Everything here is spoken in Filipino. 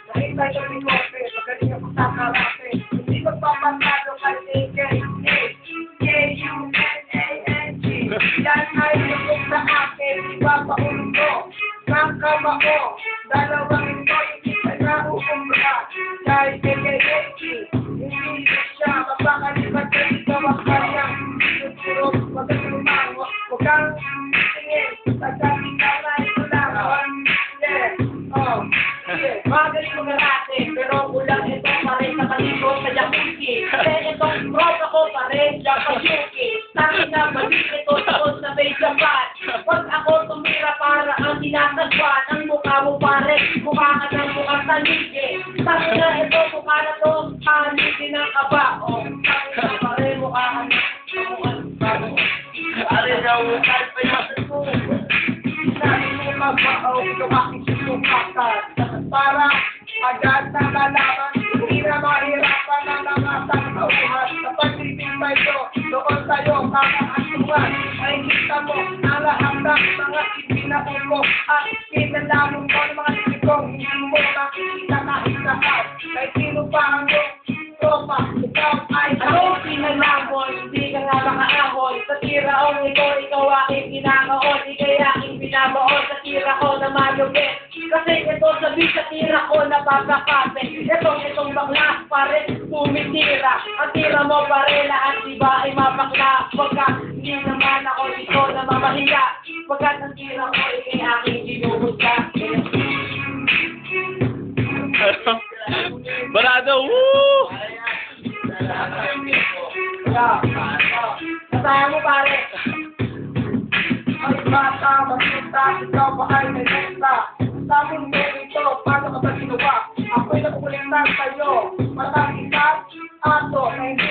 Nakita ko ni Kope, magaling ako sa karate. Hindi magpapantalo kasi K-U-N-A-N-G. Yan ay lukog sa akin, ipapaulong ko ng kamao. Dalawang ito, hindi ka na uumbra. Dahil KKK, hindi siya mapakalipat na ikaw ang kanyang tuturo. Magaling mo, huwag kang tingin. Pagsabi ka na ito lang. Magaling mo karate, pero kulang ito pa rin sa palikot sa jacuzzi. Kasi itong bros ako pa rin sa pag-yuki. Tangin na balik ito sa may Japan. Pag ako tumira para ang tinatagwan, ang mukha mo pare, mukha ka ng mukhang taligi. Tangin na ito, mukha na to, panigin ng kaba. Tangin na pare, mukha ka ng mukhang bago. Pare na ukal pa yung mo. Sabi mo magpakaw, lumaking susukakan. Para agad na malaman, hindi na mahirapan na nangasang kauhan. Kapag titibay ko, doon sa'yo, kakaasuhan. Ay kita mo, ang lahat ng mga ipinaon ko. At kinalaman mo ng mga sipong, hindi mo makikita kahit saan. Kay sino pa ang iyong tropa, ikaw ay ano? Pinalamon, hindi ka nga makaahon. Sa tiraong ito, ikaw aking kinakaon. Di kaya aking binabaon sa tira ko na malugit. Kasi ito sabi sa tira ko na papakapin. Itong bakla pare tumitira. Ang tira mo pare lahat diba ay mapakla. Pagka hindi naman ako dito na mamahiya. Pagkat ang tira ko ay kay aking ginuhusga. Barado, woo! Nasaya mo pare. Ay bata, magpunta, ikaw ba ay may punta? Sabi mo ito, paano ka ba ginawa? Ako'y nakukulitan sa'yo. Matang isa, ato, na hindi